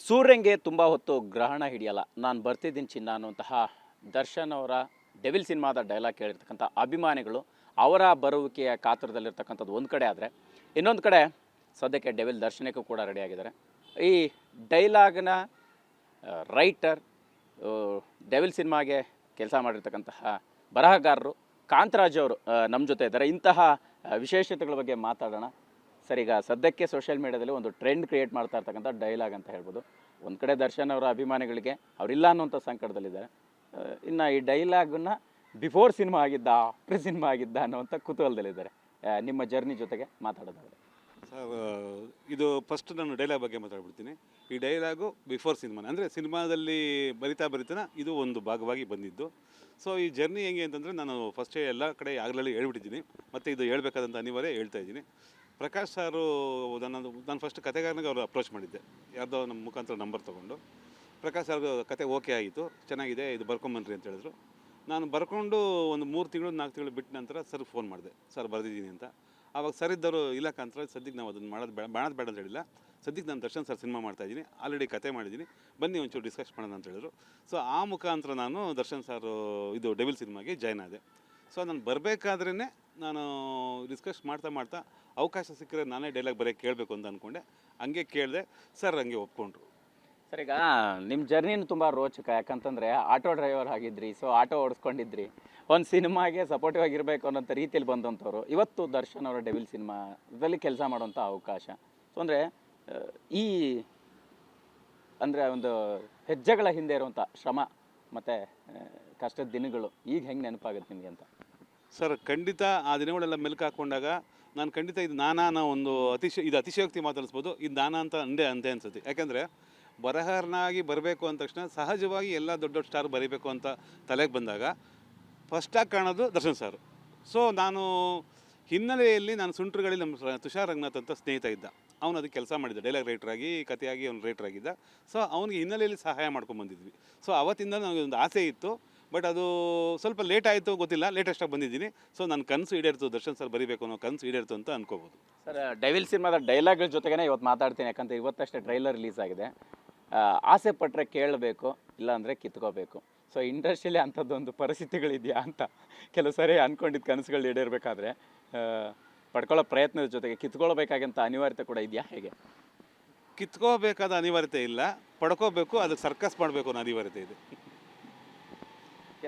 ಸೂರ್ಯಂಗೆ ತುಂಬ ಹೊತ್ತು ಗ್ರಹಣ ಹಿಡಿಯಲ್ಲ, ನಾನು ಬರ್ತಿದ್ದೀನಿ ಚಿನ್ನ ಅನ್ನುವಂತಹ ದರ್ಶನ್ ಅವರ ಡೆವಿಲ್ ಸಿನಿಮಾದ ಡೈಲಾಗ್ ಕೇಳಿರ್ತಕ್ಕಂಥ ಅಭಿಮಾನಿಗಳು ಅವರ ಬರುವಿಕೆಯ ಕಾತರದಲ್ಲಿರ್ತಕ್ಕಂಥದ್ದು ಒಂದು ಕಡೆ ಆದರೆ, ಇನ್ನೊಂದು ಕಡೆ ಸದ್ಯಕ್ಕೆ ಡೆವಿಲ್ ದರ್ಶನಕ್ಕೂ ಕೂಡ ರೆಡಿಯಾಗಿದ್ದಾರೆ. ಈ ಡೈಲಾಗ್ನ ರೈಟರ್, ಡೆವಿಲ್ ಸಿನಿಮಾಗೆ ಕೆಲಸ ಮಾಡಿರ್ತಕ್ಕಂತಹ ಬರಹಗಾರರು ಕಾಂತರಾಜ್ ಅವರು ನಮ್ಮ ಜೊತೆ ಇದ್ದಾರೆ. ಇಂತಹ ವಿಶೇಷತೆಗಳ ಬಗ್ಗೆ ಮಾತಾಡೋಣ ಸರ್. ಈಗ ಸದ್ಯಕ್ಕೆ ಸೋಷಿಯಲ್ ಮೀಡಿಯಾದಲ್ಲಿ ಒಂದು ಟ್ರೆಂಡ್ ಕ್ರಿಯೇಟ್ ಮಾಡ್ತಾ ಇರ್ತಕ್ಕಂಥ ಡೈಲಾಗ್ ಅಂತ ಹೇಳ್ಬೋದು. ಒಂದು ಕಡೆ ದರ್ಶನ್ ಅವರ ಅಭಿಮಾನಿಗಳಿಗೆ ಅವರಿಲ್ಲ ಅನ್ನೋಂಥ ಸಂಕಟದಲ್ಲಿದ್ದಾರೆ. ಇನ್ನು ಈ ಡೈಲಾಗನ್ನು ಬಿಫೋರ್ ಸಿನಿಮಾ ಆಗಿದ್ದ, ಆಫ್ಟರ್ ಸಿನಿಮಾ ಆಗಿದ್ದ ಅನ್ನೋವಂಥ ಕುತೂಹಲದಲ್ಲಿದ್ದಾರೆ. ನಿಮ್ಮ ಜರ್ನಿ ಜೊತೆಗೆ ಮಾತಾಡೋದಾದ್ರೆ ಸರ್, ಇದು ಫಸ್ಟ್ ನಾನು ಡೈಲಾಗ್ ಬಗ್ಗೆ ಮಾತಾಡ್ಬಿಡ್ತೀನಿ. ಈ ಡೈಲಾಗು ಬಿಫೋರ್ ಸಿನಿಮಾನ, ಅಂದರೆ ಸಿನಿಮಾದಲ್ಲಿ ಬರಿತಾನ ಇದು ಒಂದು ಭಾಗವಾಗಿ ಬಂದಿದ್ದು. ಸೊ ಈ ಜರ್ನಿ ಹೆಂಗೆ ಅಂತಂದರೆ, ನಾನು ಫಸ್ಟೇ ಎಲ್ಲ ಕಡೆ ಆಗಲೇ ಹೇಳ್ಬಿಟ್ಟಿದ್ದೀನಿ, ಮತ್ತು ಇದು ಹೇಳ್ಬೇಕಾದಂಥ ಅನಿವಾರ್ಯ ಹೇಳ್ತಾ ಇದ್ದೀನಿ. ಪ್ರಕಾಶ್ ಸಾರು ನಾನು ಫಸ್ಟ್ ಕತೆಗಾರನಿಗೆ ಅವರು ಅಪ್ರೋಚ್ ಮಾಡಿದ್ದೆ, ಯಾವುದೋ ನಮ್ಮ ಮುಖಾಂತರ ನಂಬರ್ ತೊಗೊಂಡು. ಪ್ರಕಾಶ್ ಸಾರ್ ಕತೆ ಓಕೆ ಆಯಿತು, ಚೆನ್ನಾಗಿದೆ, ಇದು ಬರ್ಕೊಂಬನ್ರಿ ಅಂತ ಹೇಳಿದ್ರು. ನಾನು ಬರ್ಕೊಂಡು ಒಂದು 3 ತಿಂಗಳು 4 ತಿಂಗಳು ಬಿಟ್ಟ ನಂತರ ಸರ್ ಫೋನ್ ಮಾಡಿದೆ, ಸರ್ ಬರೆದಿದ್ದೀನಿ ಅಂತ. ಆವಾಗ ಸರ್ ಇದ್ದವರು ಇಲ್ಲ ಕಾಂತರ, ಸದ್ಯಕ್ಕೆ ನಾವು ಅದನ್ನು ಮಾಡೋದು ಬೇಡ ಅಂತ ಹೇಳಿಲ್ಲ, ಸದ್ಯಕ್ಕೆ ನಾನು ದರ್ಶನ್ ಸರ್ ಸಿನಿಮಾ ಮಾಡ್ತಾಯಿದ್ದೀನಿ, ಆಲ್ರೆಡಿ ಕತೆ ಮಾಡಿದ್ದೀನಿ, ಬನ್ನಿ ಒಂಚೂರು ಡಿಸ್ಕಸ್ ಮಾಡೋಣ ಅಂತ ಹೇಳಿದ್ರು. ಸೊ ಆ ಮುಖಾಂತರ ನಾನು ದರ್ಶನ್ ಸರ್ ಇದು ಡೆವಿಲ್ ಸಿನಿಮಾಗೆ ಜಾಯ್ನ್ ಆದೆ. ಸೊ ನಾನು ಬರಬೇಕಾದ್ರೇ ನಾನು ಡಿಸ್ಕಸ್ ಮಾಡ್ತಾ ಅವಕಾಶ ಸಿಕ್ಕರೆ ನಾನೇ ಡೈಲಾಗ್ ಬರೋಕ್ಕೆ ಕೇಳಬೇಕು ಅಂತ ಅಂದ್ಕೊಂಡೆ. ಹಂಗೆ ಕೇಳಿದೆ, ಸರ್ ಹಂಗೆ ಒಪ್ಕೊಂಡ್ರು. ಸರ್, ಈಗ ನಿಮ್ಮ ಜರ್ನಿನೂ ತುಂಬ ರೋಚಕ. ಯಾಕಂತಂದರೆ ಆಟೋ ಡ್ರೈವರ್ ಆಗಿದ್ರಿ, ಸೊ ಆಟೋ ಓಡಿಸ್ಕೊಂಡಿದ್ರಿ, ಒಂದು ಸಿನಿಮಾಗೆ ಸಪೋರ್ಟಿವ್ ಆಗಿರಬೇಕು ಅನ್ನೋಂಥ ರೀತಿಯಲ್ಲಿ ಬಂದಂಥವ್ರು ಇವತ್ತು ದರ್ಶನ್ ಅವರ ಡೆವಿಲ್ ಸಿನಿಮಾದಲ್ಲಿ ಕೆಲಸ ಮಾಡೋಂಥ ಅವಕಾಶ. ಸೊ ಅಂದರೆ ಈ ಅಂದರೆ ಒಂದು ಹೆಜ್ಜೆಗಳ ಹಿಂದೆ ಇರುವಂಥ ಶ್ರಮ ಮತ್ತು ಕಷ್ಟದ ದಿನಗಳು ಈಗ ಹೆಂಗೆ ನೆನಪಾಗುತ್ತೆ ನಿಮಗೆ ಅಂತ? ಸರ್, ಖಂಡಿತ ಆ ದಿನಗಳೆಲ್ಲ ಮೆಲುಕು ಹಾಕ್ಕೊಂಡಾಗ ನಾನು ಖಂಡಿತ ಇದು ನಾನಾ ಒಂದು ಅತಿಶಯೋಕ್ತಿ ಮಾತಾಡಿಸ್ಬೋದು, ಇದು ನಾನಾ ಅಂತ ಅಂದೆ ಅನ್ಸುತ್ತೆ. ಯಾಕೆಂದರೆ ಬರಹರನಾಗಿ ಬರಬೇಕು ಅಂದ ತಕ್ಷಣ ಸಹಜವಾಗಿ ಎಲ್ಲ ದೊಡ್ಡ ಸ್ಟಾರ್ ಬರೀಬೇಕು ಅಂತ ತಲೆಗೆ ಬಂದಾಗ ಫಸ್ಟಾಗಿ ಕಾಣೋದು ದರ್ಶನ್ ಸಾರು. ಸೊ ನಾನು ಹಿನ್ನೆಲೆಯಲ್ಲಿ ನಾನು ಸುಂಟ್ರುಗಳಲ್ಲಿ ನಮ್ಮ ತುಷಾರ್ ರಂಗನಾಥ್ ಅಂತ ಸ್ನೇಹಿತ ಇದ್ದ, ಅವನು ಅದಕ್ಕೆ ಕೆಲಸ ಮಾಡಿದ್ದ, ಡೈಲಾಗ್ ರೈಟ್ರಾಗಿ, ಕಥೆಯಾಗಿ ಅವನು ರೈಟ್ರಾಗಿದ್ದ. ಸೊ ಅವನಿಗೆ ಹಿನ್ನೆಲೆಯಲ್ಲಿ ಸಹಾಯ ಮಾಡ್ಕೊಂಡ್ಬಂದಿದ್ವಿ. ಸೊ ಅವತ್ತಿಂದ ನನಗೆ ಒಂದು ಆಸೆ ಇತ್ತು, ಬಟ್ ಅದು ಸ್ವಲ್ಪ ಲೇಟ್ ಆಯಿತು, ಗೊತ್ತಿಲ್ಲ, ಲೇಟೆಸ್ಟಾಗಿ ಬಂದಿದ್ದೀನಿ. ಸೊ ನನ್ನ ಕನಸು ಈಡೇರ್ತು, ದರ್ಶನ್ ಸರ್ ಬರೀಬೇಕು ಅನ್ನೋ ಕನಸು ಈಡೇರ್ತು ಅಂತ ಅನ್ಕೋಬೋದು. ಸರ್, ಡೆವಿಲ್ ಸಿನಿಮಾದ ಡೈಲಾಗ್ಗಳ ಜೊತೆಗೇ ಇವತ್ತು ಮಾತಾಡ್ತೀನಿ. ಯಾಕಂದರೆ ಇವತ್ತಷ್ಟೇ ಟ್ರೈಲರ್ ರಿಲೀಸ್ ಆಗಿದೆ. ಆಸೆ ಪಟ್ಟರೆ ಕೇಳಬೇಕು, ಇಲ್ಲಾಂದರೆ ಕಿತ್ಕೋಬೇಕು. ಸೊ ಇಂಡಸ್ಟ್ರಿಯಲ್ಲಿ ಅಂಥದ್ದೊಂದು ಪರಿಸ್ಥಿತಿಗಳಿದೆಯಾ ಅಂತ ಕೆಲವು ಸರಿ ಅಂದ್ಕೊಂಡಿದ್ದು ಕನಸುಗಳು ಈಡೇರಬೇಕಾದ್ರೆ ಪಡ್ಕೊಳ್ಳೋ ಪ್ರಯತ್ನದ ಜೊತೆಗೆ ಕಿತ್ಕೊಳ್ಬೇಕಾಗಂಥ ಅನಿವಾರ್ಯತೆ ಕೂಡ ಇದೆಯಾ? ಹೇಗೆ? ಕಿತ್ಕೋಬೇಕಾದ ಅನಿವಾರ್ಯತೆ ಇಲ್ಲ, ಪಡ್ಕೋಬೇಕು, ಅದಕ್ಕೆ ಸರ್ಕಸ್ ಮಾಡಬೇಕು ಅನ್ನೋ ಅನಿವಾರ್ಯತೆ ಇದೆ.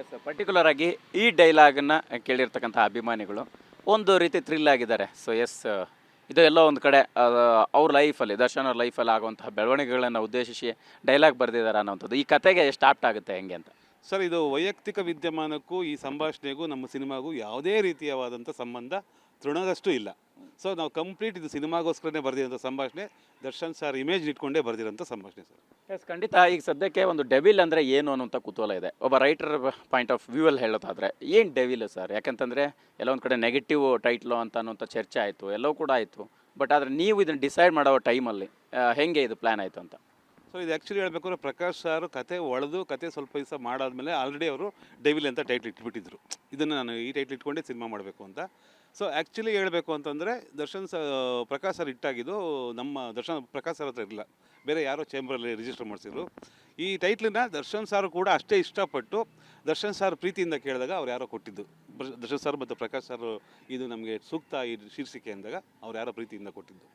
ಎಸ್, ಪರ್ಟಿಕ್ಯುಲರ್ ಆಗಿ ಈ ಡೈಲಾಗನ್ನು ಕೇಳಿರ್ತಕ್ಕಂಥ ಅಭಿಮಾನಿಗಳು ಒಂದು ರೀತಿ ಥ್ರಿಲ್ ಆಗಿದ್ದಾರೆ. ಸೊ ಎಸ್, ಇದು ಎಲ್ಲೋ ಒಂದು ಕಡೆ ಅವ್ರ ಲೈಫಲ್ಲಿ, ದರ್ಶನ್ ಅವ್ರ ಲೈಫಲ್ಲಿ ಆಗುವಂತಹ ಬೆಳವಣಿಗೆಗಳನ್ನು ಉದ್ದೇಶಿಸಿ ಡೈಲಾಗ್ ಬರೆದಿದ್ದಾರೆ ಅನ್ನೋವಂಥದ್ದು ಈ ಕತೆಗೆ ಎಷ್ಟು ಆಪ್ಟ್ ಆಗುತ್ತೆ ಹೆಂಗೆ ಅಂತ? ಸರ್, ಇದು ವೈಯಕ್ತಿಕ ವಿದ್ಯಮಾನಕ್ಕೂ ಈ ಸಂಭಾಷಣೆಗೂ ನಮ್ಮ ಸಿನಿಮಾಗೂ ಯಾವುದೇ ರೀತಿಯಾದಂಥ ಸಂಬಂಧ ತೃಣದಷ್ಟು ಇಲ್ಲ. ಸೊ ನಾವು ಕಂಪ್ಲೀಟ್ ಇದು ಸಿನಿಮಾಗೋಸ್ಕರನೇ ಬರೆದಿರೋಂಥ ಸಂಭಾಷಣೆ, ದರ್ಶನ್ ಸರ್ ಇಮೇಜ್ ಇಟ್ಕೊಂಡೇ ಬರೆದಿರೋಂಥ ಸಂಭಾಷಣೆ ಸರ್. ಎಸ್, ಖಂಡಿತ. ಈಗ ಸದ್ಯಕ್ಕೆ ಒಂದು ಡೆವಿಲ್ ಅಂದರೆ ಏನು ಅನ್ನುವಂಥ ಕುತೂಹಲ ಇದೆ. ಒಬ್ಬ ರೈಟರ್ ಪಾಯಿಂಟ್ ಆಫ್ ವ್ಯೂವಲ್ಲಿ ಹೇಳೋದಾದರೆ ಏನು ಡೆವಿಲ್ ಸರ್? ಯಾಕಂತಂದರೆ ಎಲ್ಲ ಒಂದು ಕಡೆ ನೆಗೆಟಿವ್ ಟೈಟ್ಲು ಅಂತ ಅನ್ನೋಂಥ ಚರ್ಚೆ ಆಯಿತು, ಎಲ್ಲವೂ ಕೂಡ ಆಯಿತು. ಬಟ್ ಆದರೆ ನೀವು ಇದನ್ನು ಡಿಸೈಡ್ ಮಾಡೋ ಟೈಮಲ್ಲಿ ಹೇಗೆ ಇದು ಪ್ಲ್ಯಾನ್ ಆಯಿತು ಅಂತ? ಸೊ ಇದು ಆ್ಯಕ್ಚುಲಿ ಹೇಳಬೇಕಾದ್ರೆ ಪ್ರಕಾಶ್ ಸಾರು ಕತೆ ಕತೆ ಸ್ವಲ್ಪ ದಿವಸ ಮಾಡಾದ್ಮೇಲೆ ಆಲ್ರೆಡಿ ಅವರು ಡೆವಿಲ್ ಅಂತ ಟೈಟ್ಲ್ ಇಟ್ಬಿಟ್ಟಿದ್ರು. ಇದನ್ನು ನಾನು ಈ ಟೈಟ್ಲ್ ಇಟ್ಕೊಂಡೇ ಸಿನಿಮಾ ಮಾಡಬೇಕು ಅಂತ. ಸೊ ಆ್ಯಕ್ಚುಲಿ ಹೇಳಬೇಕು ಅಂತಂದರೆ ಪ್ರಕಾಶ್ ಸರ್ ಇಟ್ಟಾಗಿದ್ದು ನಮ್ಮ ಪ್ರಕಾಶ್ ಸರ್ ಹತ್ರ ಇರಲಿಲ್ಲ, ಬೇರೆ ಯಾರೋ ಚೇಂಬರಲ್ಲಿ ರಿಜಿಸ್ಟರ್ ಮಾಡಿಸಿದ್ರು. ಈ ಟೈಟ್ಲನ್ನ ದರ್ಶನ್ ಸಾರು ಕೂಡ ಅಷ್ಟೇ ಇಷ್ಟಪಟ್ಟು ದರ್ಶನ್ ಸಾರ್ ಪ್ರೀತಿಯಿಂದ ಕೇಳಿದಾಗ ಅವ್ರು ಯಾರೋ ಕೊಟ್ಟಿದ್ದು. ದರ್ಶನ್ ಸರ್ ಮತ್ತು ಪ್ರಕಾಶ್ ಸರ್ ಇದು ನಮಗೆ ಸೂಕ್ತ ಈ ಶೀರ್ಷಿಕೆ ಅಂದಾಗ ಅವ್ರು ಯಾರೋ ಪ್ರೀತಿಯಿಂದ ಕೊಟ್ಟಿದ್ದು.